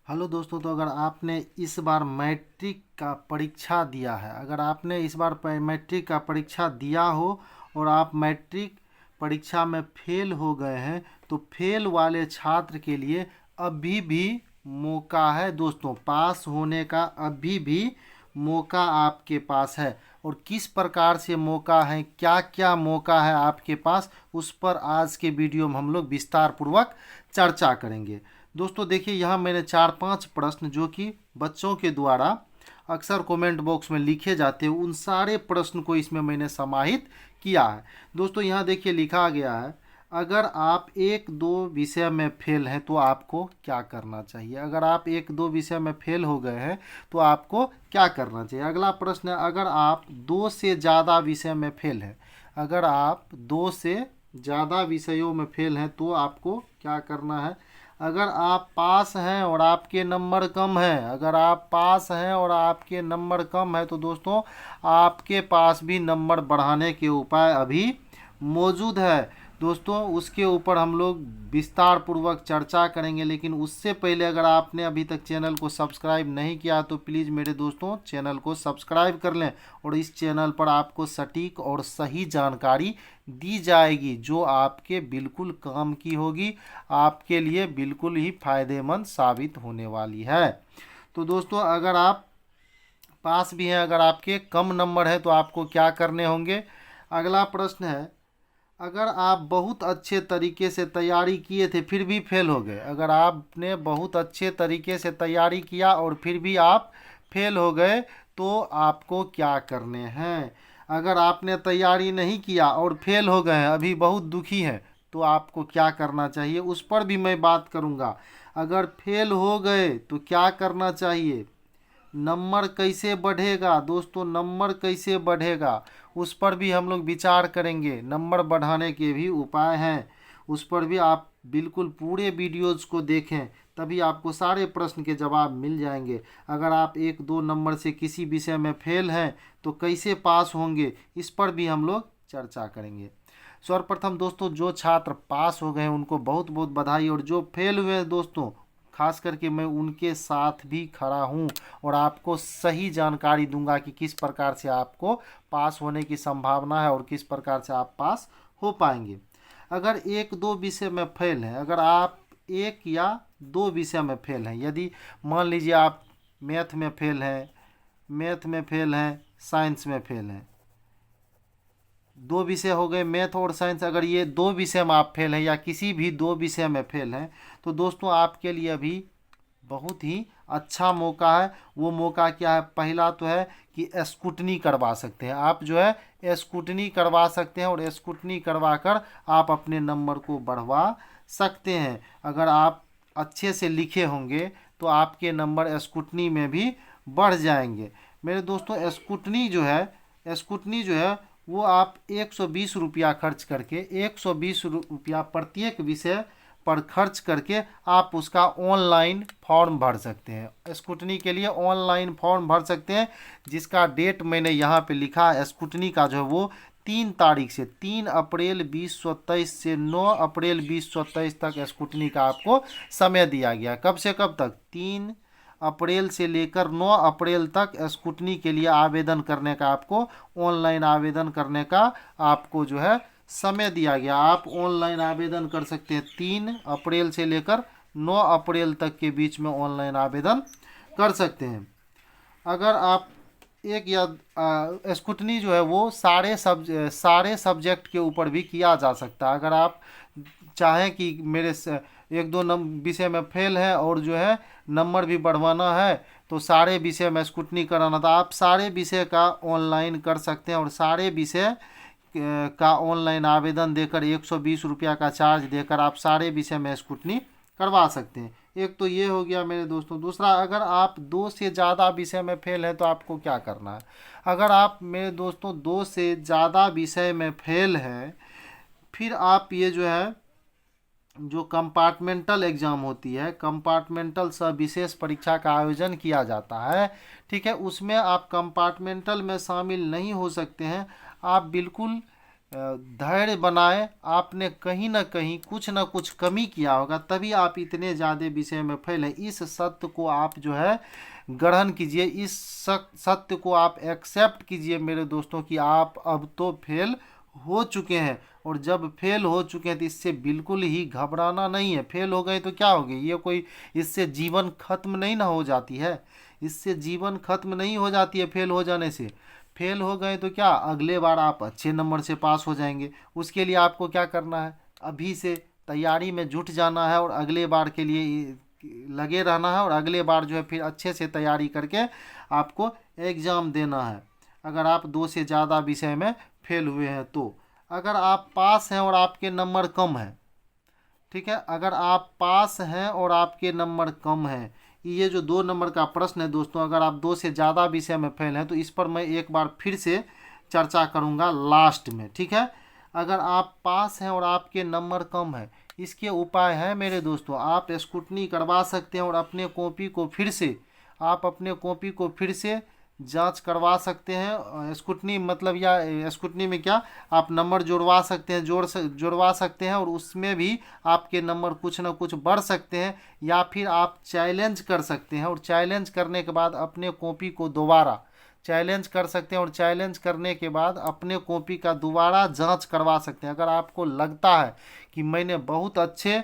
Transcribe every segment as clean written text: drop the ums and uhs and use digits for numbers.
Hello दोस्तों, तो अगर आपने इस बार मैट्रिक का परीक्षा दिया है, अगर आपने इस बार मैट्रिक का परीक्षा दिया हो और आप मैट्रिक परीक्षा में फेल हो गए हैं, तो फेल वाले छात्र के लिए अभी भी मौका है दोस्तों। पास होने का अभी भी मौका आपके पास है। और किस प्रकार से मौका है, क्या क्या मौका है आपके पास, उस पर आज के वीडियो में हम लोग विस्तार पूर्वक चर्चा करेंगे। दोस्तों देखिए, यहाँ मैंने 4-5 प्रश्न जो कि बच्चों के द्वारा अक्सर कमेंट बॉक्स में लिखे जाते हैं, उन सारे प्रश्न को इसमें मैंने समाहित किया है। दोस्तों यहाँ देखिए लिखा गया है, अगर आप एक दो विषय में फेल हैं तो आपको क्या करना चाहिए। अगर आप एक दो विषय में फेल हो गए हैं तो आपको क्या करना चाहिए। अगला प्रश्न है, अगर आप दो से ज़्यादा विषय में फेल हैं, अगर आप दो से ज़्यादा विषयों में फेल हैं तो आपको क्या करना है। अगर आप पास हैं और आपके नंबर कम हैं, अगर आप पास हैं और आपके नंबर कम है तो दोस्तों आपके पास भी नंबर बढ़ाने के उपाय अभी मौजूद है। दोस्तों उसके ऊपर हम लोग विस्तार पूर्वक चर्चा करेंगे, लेकिन उससे पहले अगर आपने अभी तक चैनल को सब्सक्राइब नहीं किया तो प्लीज़ मेरे दोस्तों चैनल को सब्सक्राइब कर लें। और इस चैनल पर आपको सटीक और सही जानकारी दी जाएगी जो आपके बिल्कुल काम की होगी, आपके लिए बिल्कुल ही फायदेमंद साबित होने वाली है। तो दोस्तों अगर आप पास भी हैं, अगर आपके कम नंबर है तो आपको क्या करने होंगे। अगला प्रश्न है, अगर आप बहुत अच्छे तरीके से तैयारी किए थे फिर भी फेल हो गए, अगर आपने बहुत अच्छे तरीके से तैयारी किया और फिर भी आप फेल हो गए तो आपको क्या करने हैं। अगर आपने तैयारी नहीं किया और फेल हो गए हैं, अभी बहुत दुखी हैं, तो आपको क्या करना चाहिए, उस पर भी मैं बात करूंगा। अगर फेल हो गए तो क्या करना चाहिए, नंबर कैसे बढ़ेगा दोस्तों, नंबर कैसे बढ़ेगा उस पर भी हम लोग विचार करेंगे। नंबर बढ़ाने के भी उपाय हैं, उस पर भी आप बिल्कुल पूरे वीडियोज़ को देखें, तभी आपको सारे प्रश्न के जवाब मिल जाएंगे। अगर आप एक दो नंबर से किसी विषय में फेल हैं तो कैसे पास होंगे, इस पर भी हम लोग चर्चा करेंगे। सर्वप्रथम दोस्तों जो छात्र पास हो गए हैं उनको बहुत बहुत बधाई, और जो फेल हुए हैं दोस्तों खास करके मैं उनके साथ भी खड़ा हूं और आपको सही जानकारी दूंगा कि किस प्रकार से आपको पास होने की संभावना है और किस प्रकार से आप पास हो पाएंगे। अगर एक दो विषय में फेल हैं, अगर आप एक या दो विषय में फेल हैं, यदि मान लीजिए आप मैथ में फेल हैं, मैथ में फेल हैं, साइंस में फेल हैं, दो विषय हो गए मैथ और साइंस, अगर ये दो विषय में आप फेल हैं या किसी भी दो विषय में फेल हैं तो दोस्तों आपके लिए अभी बहुत ही अच्छा मौका है। वो मौका क्या है, पहला तो है कि स्कूटनी करवा सकते हैं आप, जो है स्कूटनी करवा सकते हैं और स्कूटनी करवा कर आप अपने नंबर को बढ़वा सकते हैं। अगर आप अच्छे से लिखे होंगे तो आपके नंबर स्कूटनी में भी बढ़ जाएंगे। मेरे दोस्तों स्कूटनी जो है वो आप 120 रुपया खर्च करके, 120 रुपया प्रत्येक विषय पर खर्च करके आप उसका ऑनलाइन फॉर्म भर सकते हैं। स्कूटनी के लिए ऑनलाइन फॉर्म भर सकते हैं, जिसका डेट मैंने यहाँ पे लिखा है। स्कूटनी का जो है वो 3 तारीख से 3 अप्रैल 2023 से 9 अप्रैल 2023 तक स्कूटनी का आपको समय दिया गया। कब से कब तक, 3 अप्रैल से लेकर 9 अप्रैल तक स्कूटनी के लिए आवेदन करने का, आपको ऑनलाइन आवेदन करने का आपको जो है समय दिया गया। आप ऑनलाइन आवेदन कर सकते हैं, 3 अप्रैल से लेकर 9 अप्रैल तक के बीच में ऑनलाइन आवेदन कर सकते हैं। अगर आप एक या स्कूटनी जो है वो सारे सब्जेक्ट के ऊपर भी किया जा सकता है। अगर आप चाहें कि मेरे से एक दो विषय में फेल है और जो है नंबर भी बढ़वाना है तो सारे विषय में स्कूटनी कराना, तो आप सारे विषय का ऑनलाइन कर सकते हैं और सारे विषय का ऑनलाइन आवेदन देकर 120 रुपया का चार्ज देकर आप सारे विषय में स्कूटनी करवा सकते हैं। एक तो ये हो गया मेरे दोस्तों। दूसरा, अगर आप दो से ज़्यादा विषय में फेल हैं तो आपको क्या करना है। अगर आप मेरे दोस्तों दो से ज़्यादा विषय में फेल हैं, फिर आप ये जो है जो कंपार्टमेंटल एग्ज़ाम होती है, कंपार्टमेंटल सह विशेष परीक्षा का आयोजन किया जाता है, ठीक है, उसमें आप कंपार्टमेंटल में शामिल नहीं हो सकते हैं। आप बिल्कुल धैर्य बनाए, आपने कहीं ना कुछ कमी किया होगा, तभी आप इतने ज़्यादा विषय में फेल हैं। इस सत्य को आप जो है ग्रहण कीजिए, इस सत्य को आप एक्सेप्ट कीजिए मेरे दोस्तों कि आप अब तो फेल हो चुके हैं। और जब फेल हो चुके हैं तो इससे बिल्कुल ही घबराना नहीं है। फेल हो गए तो क्या हो गया, ये कोई इससे जीवन खत्म नहीं ना हो जाती है, इससे जीवन खत्म नहीं हो जाती है फेल हो जाने से। फेल हो गए तो क्या, अगले बार आप अच्छे नंबर से पास हो जाएंगे। उसके लिए आपको क्या करना है, अभी से तैयारी में जुट जाना है और अगले बार के लिए लगे रहना है। और अगले बार जो है फिर अच्छे से तैयारी करके आपको एग्ज़ाम देना है। अगर आप 2 से ज़्यादा विषय में फेल हुए हैं तो, अगर आप पास हैं और आपके नंबर कम हैं, ठीक है, अगर आप पास हैं और आपके नंबर कम हैं, ये जो 2 नंबर का प्रश्न है दोस्तों, अगर आप 2 से ज़्यादा विषय में फेल हैं तो इस पर मैं एक बार फिर से चर्चा करूँगा लास्ट में, ठीक है। अगर आप पास हैं और आपके नंबर कम है, इसके उपाय हैं मेरे दोस्तों। आप स्क्रूटनी करवा सकते हैं और अपने कॉपी को फिर से, आप अपने कॉपी को फिर से जांच करवा सकते हैं। स्क्रूटनी मतलब, या स्क्रूटनी में क्या, आप नंबर जोड़वा सकते हैं, जोड़वा सकते हैं और उसमें भी आपके नंबर कुछ ना कुछ बढ़ सकते हैं। या फिर आप चैलेंज कर सकते हैं और चैलेंज करने के बाद अपने कॉपी को दोबारा चैलेंज कर सकते हैं और चैलेंज करने के बाद अपने कॉपी का दोबारा जांच करवा सकते हैं। अगर आपको लगता है कि मैंने बहुत अच्छे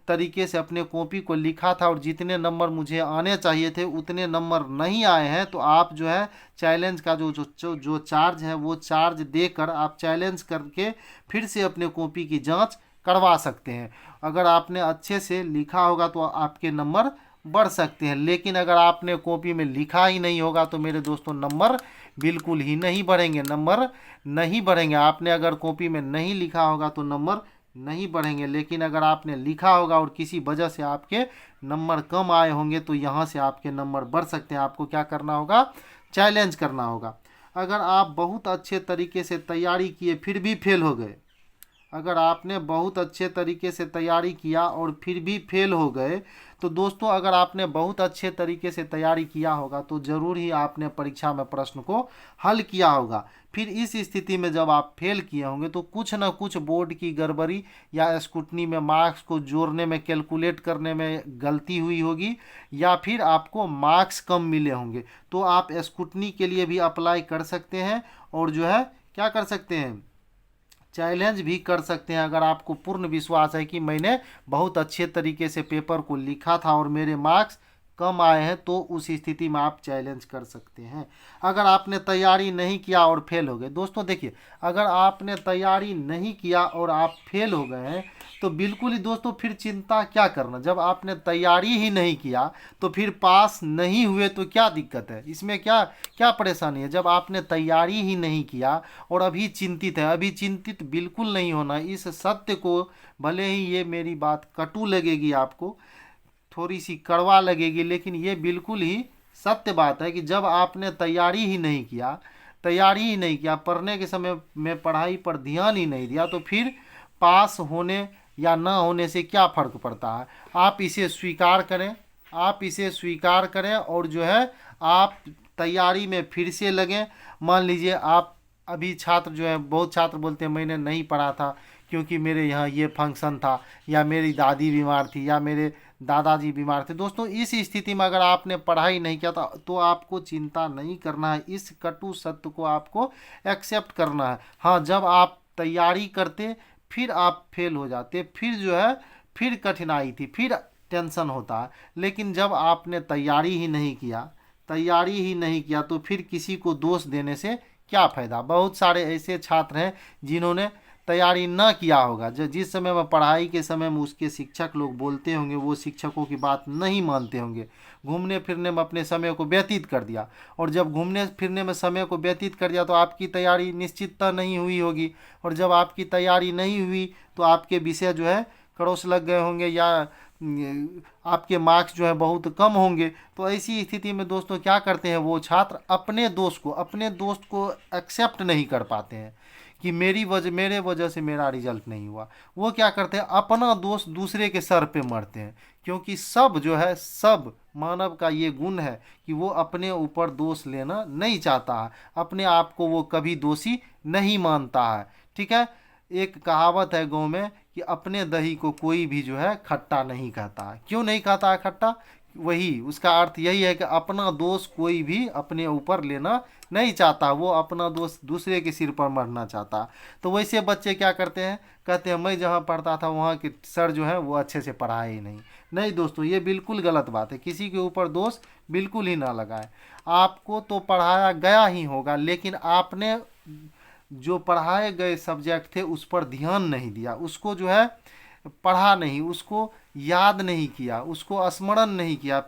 तरीके से अपने कॉपी को लिखा था और जितने नंबर मुझे आने चाहिए थे उतने नंबर नहीं आए हैं, तो आप जो है चैलेंज का जो चार्ज है वो चार्ज देकर आप चैलेंज करके फिर से अपने कॉपी की जांच करवा सकते हैं। अगर आपने अच्छे से लिखा होगा तो आपके नंबर बढ़ सकते हैं। लेकिन अगर आपने कॉपी में लिखा ही नहीं होगा तो मेरे दोस्तों नंबर बिल्कुल ही नहीं बढ़ेंगे, नंबर नहीं बढ़ेंगे। आपने अगर कॉपी में नहीं लिखा होगा तो नंबर नहीं बढ़ेंगे। लेकिन अगर आपने लिखा होगा और किसी वजह से आपके नंबर कम आए होंगे तो यहाँ से आपके नंबर बढ़ सकते हैं। आपको क्या करना होगा, चैलेंज करना होगा। अगर आप बहुत अच्छे तरीके से तैयारी किए फिर भी फेल हो गए, अगर आपने बहुत अच्छे तरीके से तैयारी किया और फिर भी फेल हो गए, तो दोस्तों अगर आपने बहुत अच्छे तरीके से तैयारी किया होगा तो ज़रूर ही आपने परीक्षा में प्रश्न को हल किया होगा। फिर इस स्थिति में जब आप फेल किए होंगे तो कुछ ना कुछ बोर्ड की गड़बड़ी या स्क्रूटनी में मार्क्स को जोड़ने में, कैलकुलेट करने में गलती हुई होगी, या फिर आपको मार्क्स कम मिले होंगे। तो आप स्क्रूटनी के लिए भी अप्लाई कर सकते हैं और जो है क्या कर सकते हैं, चैलेंज भी कर सकते हैं। अगर आपको पूर्ण विश्वास है कि मैंने बहुत अच्छे तरीके से पेपर को लिखा था और मेरे मार्क्स कम आए हैं, तो उस स्थिति में आप चैलेंज कर सकते हैं। अगर आपने तैयारी नहीं किया और फेल हो गए, दोस्तों देखिए, अगर आपने तैयारी नहीं किया और आप फेल हो गए हैं तो बिल्कुल ही दोस्तों फिर चिंता क्या करना। जब आपने तैयारी ही नहीं किया तो फिर पास नहीं हुए तो क्या दिक्कत है, इसमें क्या क्या परेशानी है। जब आपने तैयारी ही नहीं किया और अभी चिंतित है, अभी चिंतित बिल्कुल नहीं होना। इस सत्य को, भले ही ये मेरी बात कटु लगेगी आपको, थोड़ी सी कड़वा लगेगी, लेकिन ये बिल्कुल ही सत्य बात है कि जब आपने तैयारी ही नहीं किया, पढ़ने के समय में पढ़ाई पर ध्यान ही नहीं दिया, तो फिर पास होने या ना होने से क्या फ़र्क पड़ता है। आप इसे स्वीकार करें, आप इसे स्वीकार करें और जो है आप तैयारी में फिर से लगें। मान लीजिए आप अभी छात्र जो है, बहुत छात्र बोलते हैं मैंने नहीं पढ़ा था क्योंकि मेरे यहाँ ये फंक्शन था, या मेरी दादी बीमार थी, या मेरे दादाजी बीमार थे। दोस्तों इस स्थिति में अगर आपने पढ़ाई नहीं किया था तो आपको चिंता नहीं करना है, इस कटु सत्य को आपको एक्सेप्ट करना है। हाँ, जब आप तैयारी करते फिर आप फेल हो जाते, फिर जो है फिर कठिनाई थी, फिर टेंशन होता है। लेकिन जब आपने तैयारी ही नहीं किया तो फिर किसी को दोष देने से क्या फ़ायदा। बहुत सारे ऐसे छात्र हैं जिन्होंने तैयारी ना किया होगा, जो जिस समय में पढ़ाई के समय में उसके शिक्षक लोग बोलते होंगे वो शिक्षकों की बात नहीं मानते होंगे, घूमने फिरने में अपने समय को व्यतीत कर दिया। और जब घूमने फिरने में समय को व्यतीत कर दिया तो आपकी तैयारी निश्चितता नहीं हुई होगी, और जब आपकी तैयारी नहीं हुई तो आपके विषय जो है क्रॉस लग गए होंगे, या आपके मार्क्स जो है बहुत कम होंगे। तो ऐसी स्थिति में दोस्तों क्या करते हैं वो छात्र, अपने दोस्त को एक्सेप्ट नहीं कर पाते हैं कि मेरे वजह से मेरा रिजल्ट नहीं हुआ। वो क्या करते हैं, अपना दोस्त दूसरे के सर पे मरते हैं। क्योंकि सब मानव का ये गुण है कि वो अपने ऊपर दोष लेना नहीं चाहता है, अपने आप को वो कभी दोषी नहीं मानता है। ठीक है। एक कहावत है गाँव में कि अपने दही को कोई भी जो है खट्टा नहीं कहता है। क्यों नहीं कहता है खट्टा? वही उसका अर्थ यही है कि अपना दोष कोई भी अपने ऊपर लेना नहीं चाहता, वो अपना दोष दूसरे के सिर पर मरना चाहता। तो वैसे बच्चे क्या करते हैं, कहते हैं मैं जहाँ पढ़ता था वहाँ के सर जो है वो अच्छे से पढ़ाए ही नहीं। नहीं दोस्तों, ये बिल्कुल गलत बात है, किसी के ऊपर दोष बिल्कुल ही ना लगाए। आपको तो पढ़ाया गया ही होगा, लेकिन आपने जो पढ़ाए गए सब्जेक्ट थे उस पर ध्यान नहीं दिया, उसको जो है पढ़ा नहीं, उसको याद नहीं किया, उसको स्मरण नहीं किया,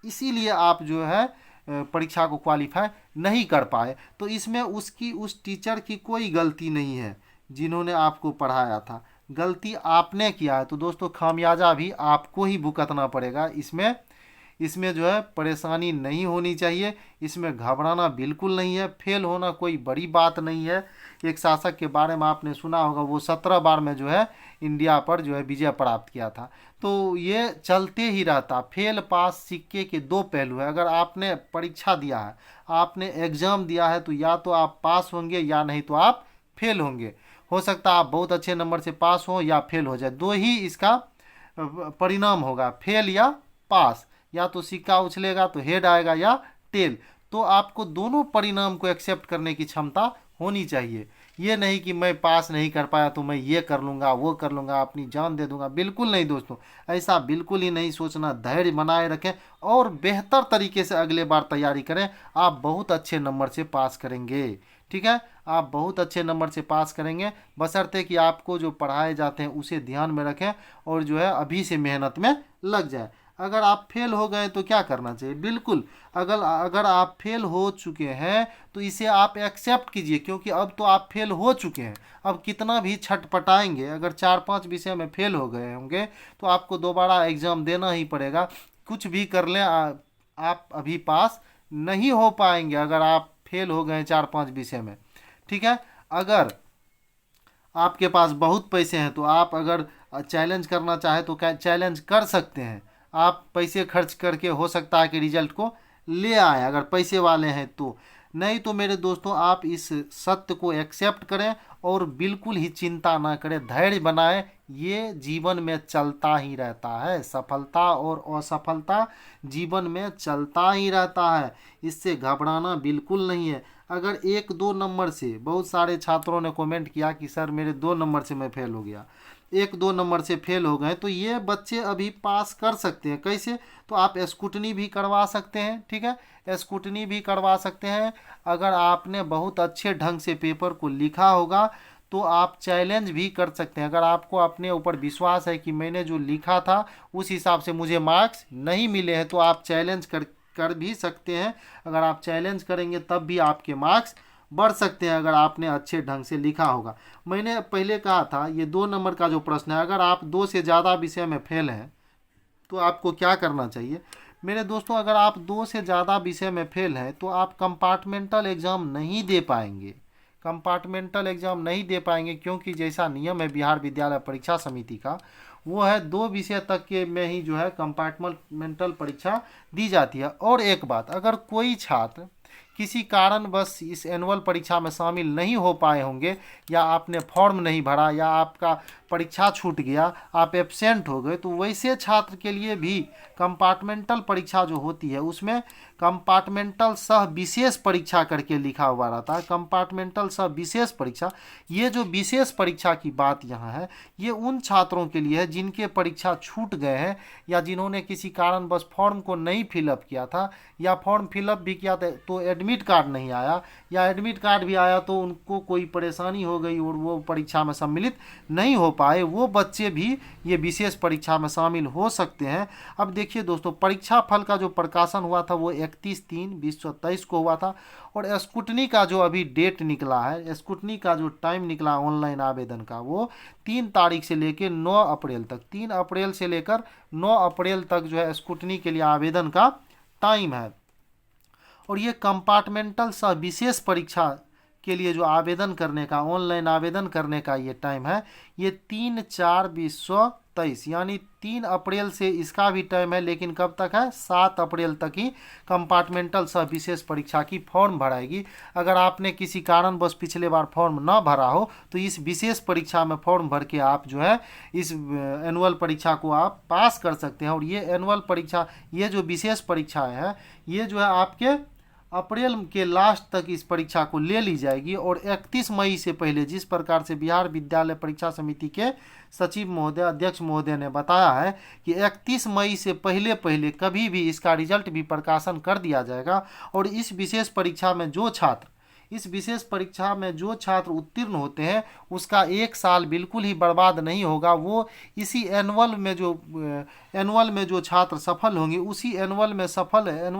इसीलिए आप जो है परीक्षा को क्वालिफाई नहीं कर पाए। तो इसमें उसकी उस टीचर की कोई गलती नहीं है जिन्होंने आपको पढ़ाया था, गलती आपने किया है। तो दोस्तों खामियाजा भी आपको ही भुगतना पड़ेगा। इसमें जो है परेशानी नहीं होनी चाहिए, इसमें घबराना बिल्कुल नहीं है। फेल होना कोई बड़ी बात नहीं है। एक शासक के बारे में आपने सुना होगा, वो 17 बार में जो है इंडिया पर जो है विजय प्राप्त किया था। तो ये चलते ही रहता। फेल पास सिक्के के दो पहलू है। अगर आपने परीक्षा दिया है, आपने एग्जाम दिया है, तो या तो आप पास होंगे या नहीं तो आप फेल होंगे। हो सकता है आप बहुत अच्छे नंबर से पास हो या फेल हो जाए, दो ही इसका परिणाम होगा, फेल या पास। या तो सिक्का उछलेगा तो हेड आएगा या टेल। तो आपको दोनों परिणाम को एक्सेप्ट करने की क्षमता होनी चाहिए। ये नहीं कि मैं पास नहीं कर पाया तो मैं ये कर लूँगा वो कर लूँगा, अपनी जान दे दूंगा, बिल्कुल नहीं दोस्तों, ऐसा बिल्कुल ही नहीं सोचना। धैर्य बनाए रखें और बेहतर तरीके से अगले बार तैयारी करें। आप बहुत अच्छे नंबर से पास करेंगे। ठीक है, आप बहुत अच्छे नंबर से पास करेंगे, बशर्ते कि आपको जो पढ़ाए जाते हैं उसे ध्यान में रखें और जो है अभी से मेहनत में लग जाए। अगर आप फेल हो गए तो क्या करना चाहिए? बिल्कुल, अगर आप फेल हो चुके हैं तो इसे आप एक्सेप्ट कीजिए, क्योंकि अब तो आप फेल हो चुके हैं। अब कितना भी छटपटाएंगे, अगर 4-5 विषय में फेल हो गए होंगे तो आपको दोबारा एग्जाम देना ही पड़ेगा। कुछ भी कर लें, आप अभी पास नहीं हो पाएंगे अगर आप फेल हो गए 4-5 विषय में। ठीक है, अगर आपके पास बहुत पैसे हैं तो आप अगर चैलेंज करना चाहे तो चैलेंज कर सकते हैं। आप पैसे खर्च करके हो सकता है कि रिजल्ट को ले आए, अगर पैसे वाले हैं तो। नहीं तो मेरे दोस्तों, आप इस सत्य को एक्सेप्ट करें और बिल्कुल ही चिंता ना करें, धैर्य बनाएं। ये जीवन में चलता ही रहता है, सफलता और असफलता जीवन में चलता ही रहता है, इससे घबराना बिल्कुल नहीं है। अगर 1-2 नंबर से, बहुत सारे छात्रों ने कमेंट किया कि सर मेरे 2 नंबर से मैं फेल हो गया, 1-2 नंबर से फेल हो गए, तो ये बच्चे अभी पास कर सकते हैं। कैसे? तो आप स्कूटनी भी करवा सकते हैं। ठीक है, स्कूटनी भी करवा सकते हैं। अगर आपने बहुत अच्छे ढंग से पेपर को लिखा होगा तो आप चैलेंज भी कर सकते हैं। अगर आपको अपने ऊपर विश्वास है कि मैंने जो लिखा था उस हिसाब से मुझे मार्क्स नहीं मिले हैं, तो आप चैलेंज कर भी सकते हैं। अगर आप चैलेंज करेंगे तब भी आपके मार्क्स बढ़ सकते हैं, अगर आपने अच्छे ढंग से लिखा होगा। मैंने पहले कहा था, ये 2 नंबर का जो प्रश्न है, अगर आप 2 से ज़्यादा विषय में फेल हैं तो आपको क्या करना चाहिए? मेरे दोस्तों, अगर आप 2 से ज़्यादा विषय में फेल हैं तो आप कंपार्टमेंटल एग्ज़ाम नहीं दे पाएंगे। कंपार्टमेंटल एग्ज़ाम नहीं दे पाएंगे क्योंकि जैसा नियम है बिहार विद्यालय परीक्षा समिति का, वो है 2 विषय तक के में ही जो है कंपार्टमेंटल परीक्षा दी जाती है। और एक बात, अगर कोई छात्र किसी कारणवश इस एनुअल परीक्षा में शामिल नहीं हो पाए होंगे, या आपने फॉर्म नहीं भरा, या आपका परीक्षा छूट गया, आप एब्सेंट हो गए, तो वैसे छात्र के लिए भी कंपार्टमेंटल परीक्षा जो होती है उसमें कंपार्टमेंटल सह विशेष परीक्षा करके लिखा हुआ रहता है। कंपार्टमेंटल सह विशेष परीक्षा, ये जो विशेष परीक्षा की बात यहाँ है, ये उन छात्रों के लिए है जिनके परीक्षा छूट गए हैं, या जिन्होंने किसी कारणवश फॉर्म को नहीं फिलअप किया था, या फॉर्म फिलअप भी किया था तो एडमिट कार्ड नहीं आया, या एडमिट कार्ड भी आया तो उनको कोई परेशानी हो गई और वो परीक्षा में सम्मिलित नहीं हो पाए। वो बच्चे भी ये विशेष परीक्षा में शामिल हो सकते हैं। अब देखिए दोस्तों, परीक्षा फल का जो प्रकाशन हुआ था वो 31/3/2023 को हुआ था, और स्कूटनी का जो अभी डेट निकला है, स्कूटनी का जो टाइम निकला ऑनलाइन आवेदन का, वो 3 तारीख से लेकर 9 अप्रैल तक, 3 अप्रैल से लेकर 9 अप्रैल तक जो है स्कूटनी के लिए आवेदन का टाइम है। और ये कंपार्टमेंटल सह विशेष परीक्षा के लिए जो आवेदन करने का, ऑनलाइन आवेदन करने का ये टाइम है, ये 3/4/2023 2023, यानी 3 अप्रैल से इसका भी टाइम है, लेकिन कब तक है? 7 अप्रैल तक ही कंपार्टमेंटल सह विशेष परीक्षा की फॉर्म भराएगी। अगर आपने किसी कारणवश पिछले बार फॉर्म ना भरा हो तो इस विशेष परीक्षा में फॉर्म भर के आप जो है इस एनुअल परीक्षा को आप पास कर सकते हैं। और ये एनुअल परीक्षा, ये जो विशेष परीक्षाएं हैं, ये जो है आपके अप्रैल के लास्ट तक इस परीक्षा को ले ली जाएगी। और 31 मई से पहले, जिस प्रकार से बिहार विद्यालय परीक्षा समिति के सचिव महोदय, अध्यक्ष महोदय ने बताया है कि 31 मई से पहले पहले कभी भी इसका रिजल्ट भी प्रकाशन कर दिया जाएगा। और इस विशेष परीक्षा में जो छात्र उत्तीर्ण होते हैं उसका 1 साल बिल्कुल ही बर्बाद नहीं होगा। वो इसी एनुअल में जो छात्र सफल होंगे, उसी एनुअल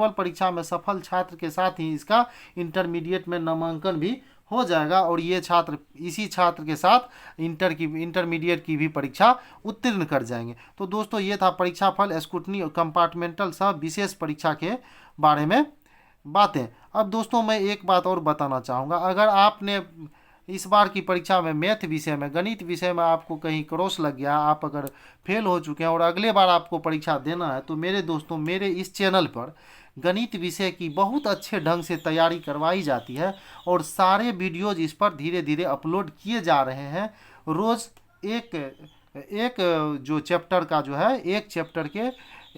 परीक्षा में सफल छात्र के साथ ही इसका इंटरमीडिएट में नामांकन भी हो जाएगा। और ये छात्र इसी छात्र के साथ इंटरमीडिएट की भी परीक्षा उत्तीर्ण कर जाएंगे। तो दोस्तों, ये था परीक्षा फल स्क्रूटनी और कंपार्टमेंटल सह विशेष परीक्षा के बारे में बातें। अब दोस्तों, मैं एक बात और बताना चाहूँगा। अगर आपने इस बार की परीक्षा में मैथ विषय में, गणित विषय में आपको कहीं क्रॉस लग गया, आप अगर फेल हो चुके हैं और अगले बार आपको परीक्षा देना है, तो मेरे दोस्तों, मेरे इस चैनल पर गणित विषय की बहुत अच्छे ढंग से तैयारी करवाई जाती है और सारे वीडियोज इस पर धीरे धीरे अपलोड किए जा रहे हैं। रोज़ एक जो चैप्टर का जो है, एक चैप्टर के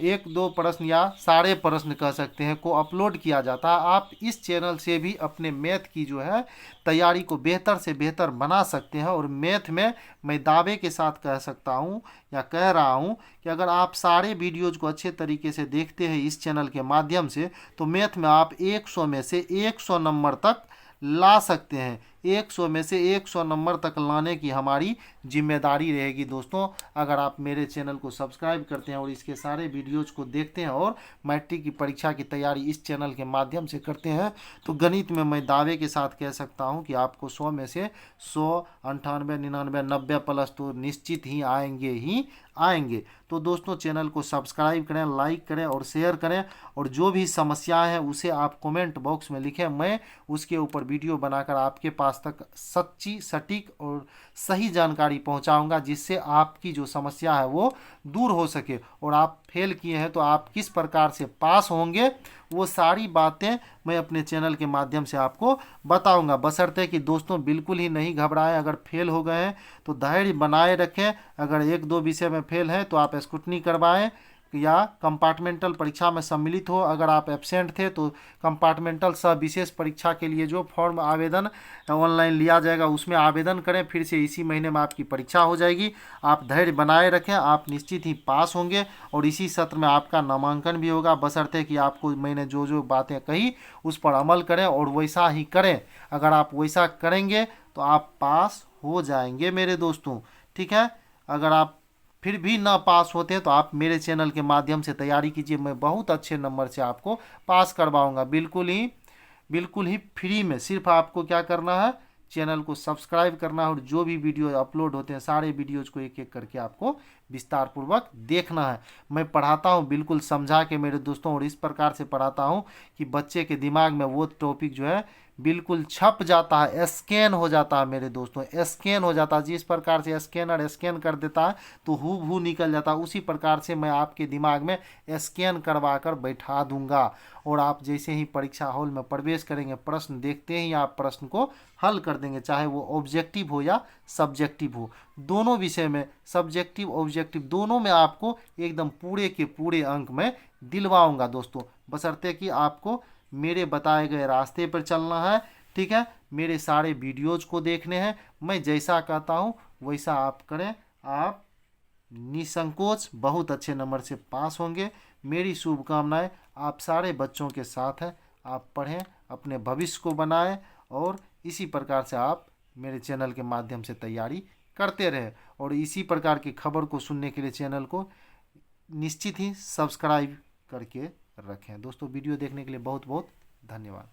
1-2 प्रश्न या सारे प्रश्न कह सकते हैं को अपलोड किया जाता है। आप इस चैनल से भी अपने मैथ की जो है तैयारी को बेहतर से बेहतर बना सकते हैं। और मैथ में मैं दावे के साथ कह सकता हूं या कह रहा हूं कि अगर आप सारे वीडियोज को अच्छे तरीके से देखते हैं इस चैनल के माध्यम से, तो मैथ में आप 100 में से 100 नंबर तक ला सकते हैं। 100 में से 100 नंबर तक लाने की हमारी जिम्मेदारी रहेगी दोस्तों। अगर आप मेरे चैनल को सब्सक्राइब करते हैं और इसके सारे वीडियोज़ को देखते हैं और मैट्रिक की परीक्षा की तैयारी इस चैनल के माध्यम से करते हैं, तो गणित में मैं दावे के साथ कह सकता हूं कि आपको 100 में से 100, 98, 99, 90 प्लस तो निश्चित ही आएंगे। तो दोस्तों, चैनल को सब्सक्राइब करें, लाइक करें और शेयर करें। और जो भी समस्याएं हैं उसे आप कमेंट बॉक्स में लिखें, मैं उसके ऊपर वीडियो बनाकर आपके पास तक सच्ची, सटीक और सही जानकारी पहुंचाऊंगा, जिससे आपकी जो समस्या है वो दूर हो सके। और आप फेल किए हैं तो आप किस प्रकार से पास होंगे, वो सारी बातें मैं अपने चैनल के माध्यम से आपको बताऊंगा। बशर्ते कि दोस्तों बिल्कुल ही नहीं घबराएं। अगर फेल हो गए हैं तो धैर्य बनाए रखें। अगर 1-2 विषय में फेल हैं तो आप स्क्रूटनी करवाएं या कंपार्टमेंटल परीक्षा में सम्मिलित हो। अगर आप एब्सेंट थे तो कंपार्टमेंटल सह विशेष परीक्षा के लिए जो फॉर्म आवेदन ऑनलाइन लिया जाएगा उसमें आवेदन करें। फिर से इसी महीने में आपकी परीक्षा हो जाएगी। आप धैर्य बनाए रखें, आप निश्चित ही पास होंगे और इसी सत्र में आपका नामांकन भी होगा। बशर्ते कि आपको मैंने जो जो बातें कही उस पर अमल करें और वैसा ही करें। अगर आप वैसा करेंगे तो आप पास हो जाएंगे मेरे दोस्तों, ठीक है। अगर आप फिर भी ना पास होते हैं तो आप मेरे चैनल के माध्यम से तैयारी कीजिए, मैं बहुत अच्छे नंबर से आपको पास करवाऊंगा, बिल्कुल ही फ्री में। सिर्फ आपको क्या करना है, चैनल को सब्सक्राइब करना है और जो भी वीडियो अपलोड होते हैं सारे वीडियोज़ को एक एक करके आपको विस्तार पूर्वक देखना है। मैं पढ़ाता हूँ बिल्कुल समझा के मेरे दोस्तों, और इस प्रकार से पढ़ाता हूँ कि बच्चे के दिमाग में वो टॉपिक जो है बिल्कुल छप जाता है, स्कैन हो जाता है मेरे दोस्तों, स्कैन हो जाता है। जिस प्रकार से स्कैनर स्कैन कर देता है तो हूबहू निकल जाता है, उसी प्रकार से मैं आपके दिमाग में स्कैन करवा कर बैठा दूंगा। और आप जैसे ही परीक्षा हॉल में प्रवेश करेंगे, प्रश्न देखते ही आप प्रश्न को हल कर देंगे, चाहे वो ऑब्जेक्टिव हो या सब्जेक्टिव हो। दोनों विषय में, सब्जेक्टिव ऑब्जेक्टिव दोनों में आपको एकदम पूरे के पूरे अंक में दिलवाऊंगा दोस्तों, बशर्ते कि आपको मेरे बताए गए रास्ते पर चलना है, ठीक है। मेरे सारे वीडियोज को देखने हैं, मैं जैसा कहता हूँ वैसा आप करें, आप निसंकोच बहुत अच्छे नंबर से पास होंगे। मेरी शुभकामनाएं आप सारे बच्चों के साथ है। आप पढ़ें, अपने भविष्य को बनाएं और इसी प्रकार से आप मेरे चैनल के माध्यम से तैयारी करते रहें। और इसी प्रकार की खबर को सुनने के लिए चैनल को निश्चित ही सब्सक्राइब करके रखें। दोस्तों, वीडियो देखने के लिए बहुत बहुत धन्यवाद।